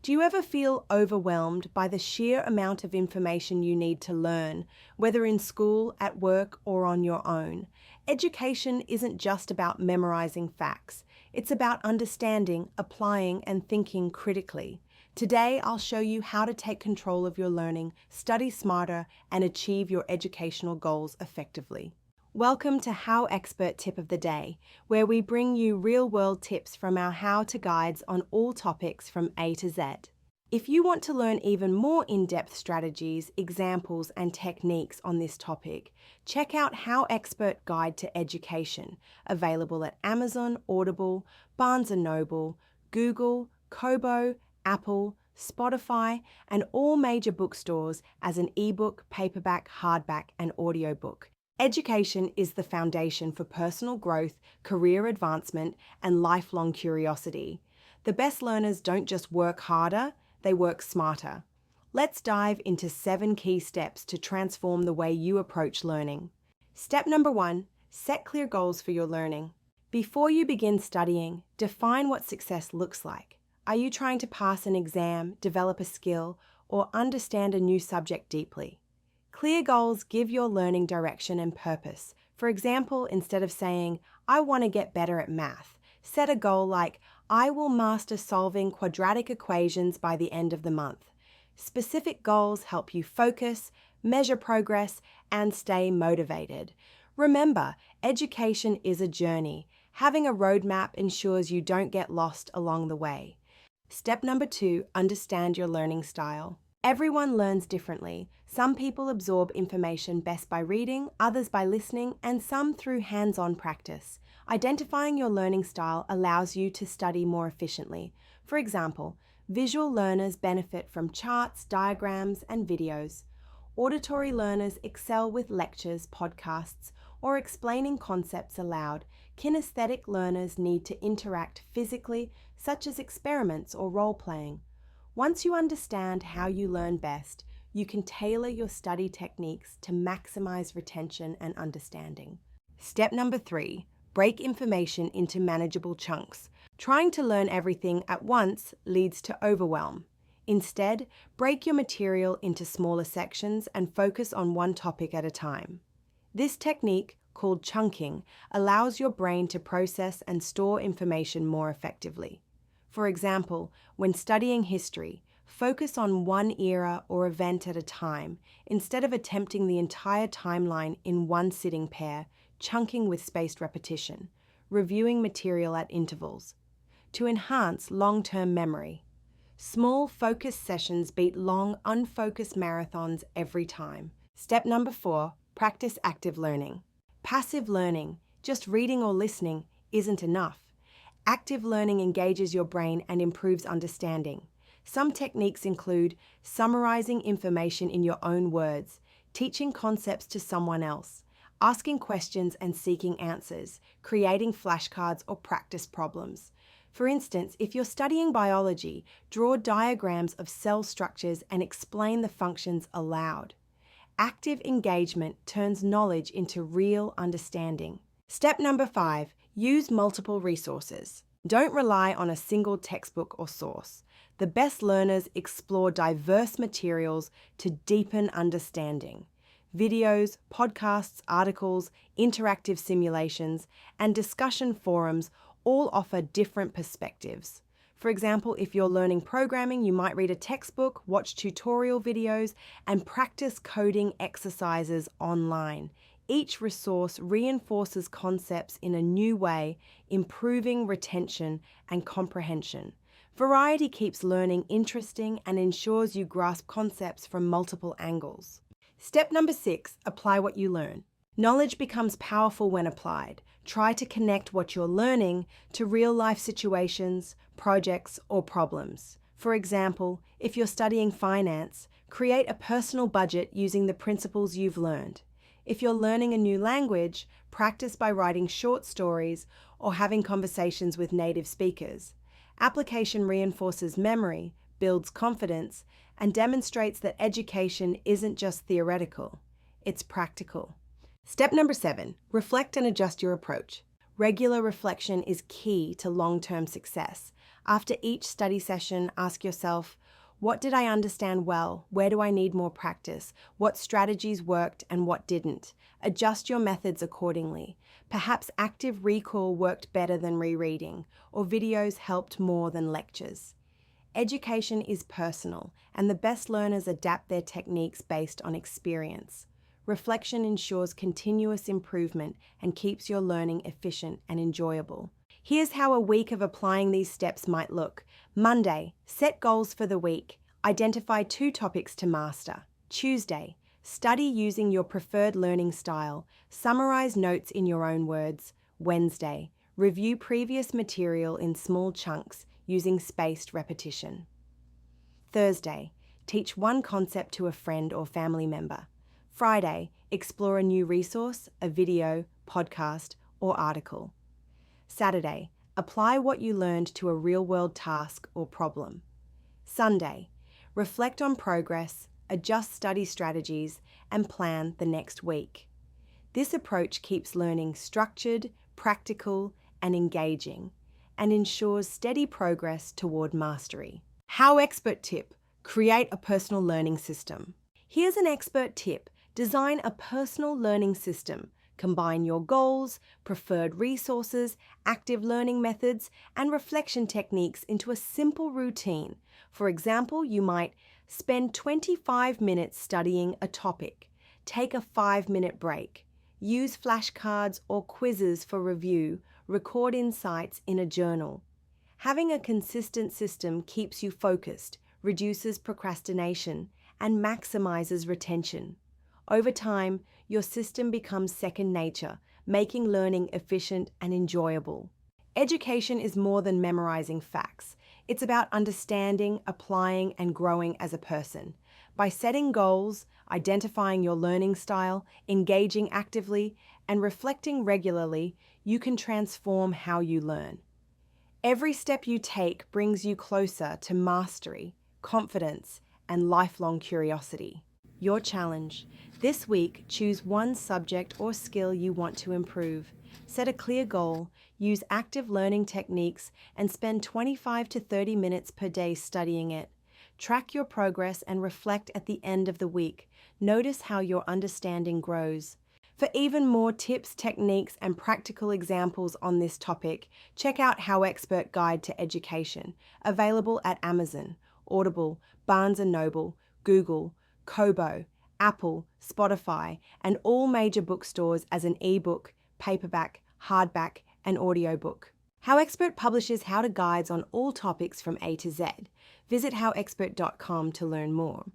Do you ever feel overwhelmed by the sheer amount of information you need to learn, whether in school, at work, or on your own? Education isn't just about memorizing facts. It's about understanding, applying, and thinking critically. Today, I'll show you how to take control of your learning, study smarter, and achieve your educational goals effectively. Welcome to HowExpert Tip of the Day, where we bring you real-world tips from our how-to guides on all topics from A to Z. If you want to learn even more in-depth strategies, examples, and techniques on this topic, check out HowExpert Guide to Education, available at Amazon, Audible, Barnes & Noble, Google, Kobo, Apple, Spotify, and all major bookstores as an ebook, paperback, hardback, and audiobook. Education is the foundation for personal growth, career advancement, and lifelong curiosity. The best learners don't just work harder, they work smarter. Let's dive into 7 key steps to transform the way you approach learning. Step number 1, set clear goals for your learning. Before you begin studying, define what success looks like. Are you trying to pass an exam, develop a skill, or understand a new subject deeply? Clear goals give your learning direction and purpose. For example, instead of saying, "I want to get better at math," set a goal like, "I will master solving quadratic equations by the end of the month." Specific goals help you focus, measure progress, and stay motivated. Remember, education is a journey. Having a roadmap ensures you don't get lost along the way. Step number 2, understand your learning style. Everyone learns differently. Some people absorb information best by reading, others by listening, and some through hands-on practice. Identifying your learning style allows you to study more efficiently. For example, visual learners benefit from charts, diagrams, and videos. Auditory learners excel with lectures, podcasts, or explaining concepts aloud. Kinesthetic learners need to interact physically, such as experiments or role-playing. Once you understand how you learn best, you can tailor your study techniques to maximize retention and understanding. Step number 3, break information into manageable chunks. Trying to learn everything at once leads to overwhelm. Instead, break your material into smaller sections and focus on one topic at a time. This technique, called chunking, allows your brain to process and store information more effectively. For example, when studying history, focus on one era or event at a time, instead of attempting the entire timeline in one sitting pair, chunking with spaced repetition, reviewing material at intervals. To enhance long-term memory, small focused sessions beat long, unfocused marathons every time. Step number 4, practice active learning. Passive learning, just reading or listening, isn't enough. Active learning engages your brain and improves understanding. Some techniques include summarizing information in your own words, teaching concepts to someone else, asking questions and seeking answers, creating flashcards or practice problems. For instance, if you're studying biology, draw diagrams of cell structures and explain the functions aloud. Active engagement turns knowledge into real understanding. Step number 5, use multiple resources. Don't rely on a single textbook or source. The best learners explore diverse materials to deepen understanding. Videos, podcasts, articles, interactive simulations, and discussion forums all offer different perspectives. For example, if you're learning programming, you might read a textbook, watch tutorial videos, and practice coding exercises online. Each resource reinforces concepts in a new way, improving retention and comprehension. Variety keeps learning interesting and ensures you grasp concepts from multiple angles. Step number 6, apply what you learn. Knowledge becomes powerful when applied. Try to connect what you're learning to real-life situations, projects, or problems. For example, if you're studying finance, create a personal budget using the principles you've learned. If you're learning a new language, practice by writing short stories or having conversations with native speakers. Application reinforces memory, builds confidence, and demonstrates that education isn't just theoretical, it's practical. Step number 7, reflect and adjust your approach. Regular reflection is key to long-term success. After each study session, ask yourself, what did I understand well? Where do I need more practice? What strategies worked and what didn't? Adjust your methods accordingly. Perhaps active recall worked better than rereading, or videos helped more than lectures. Education is personal, and the best learners adapt their techniques based on experience. Reflection ensures continuous improvement and keeps your learning efficient and enjoyable. Here's how a week of applying these steps might look. Monday, set goals for the week. Identify 2 topics to master. Tuesday, study using your preferred learning style. Summarize notes in your own words. Wednesday, review previous material in small chunks using spaced repetition. Thursday, teach 1 concept to a friend or family member. Friday, explore a new resource, a video, podcast, or article. Saturday, apply what you learned to a real-world task or problem. Sunday, reflect on progress, adjust study strategies, and plan the next week. This approach keeps learning structured, practical, and engaging, and ensures steady progress toward mastery. HowExpert Tip: create a personal learning system. Here's an expert tip: design a personal learning system. Combine your goals, preferred resources, active learning methods, and reflection techniques into a simple routine. For example, you might spend 25 minutes studying a topic. Take a 5-minute break. Use flashcards or quizzes for review. Record insights in a journal. Having a consistent system keeps you focused, reduces procrastination, and maximizes retention. Over time, your system becomes second nature, making learning efficient and enjoyable. Education is more than memorizing facts. It's about understanding, applying, and growing as a person. By setting goals, identifying your learning style, engaging actively, and reflecting regularly, you can transform how you learn. Every step you take brings you closer to mastery, confidence, and lifelong curiosity. Your challenge: this week, choose 1 subject or skill you want to improve. Set a clear goal, use active learning techniques, and spend 25 to 30 minutes per day studying it. Track your progress and reflect at the end of the week. Notice how your understanding grows. For even more tips, techniques, and practical examples on this topic, check out HowExpert Guide to Education, available at Amazon, Audible, Barnes & Noble, Google, Kobo, Apple, Spotify, and all major bookstores as an ebook, paperback, hardback, and audiobook. HowExpert publishes how-to guides on all topics from A to Z. Visit howexpert.com to learn more.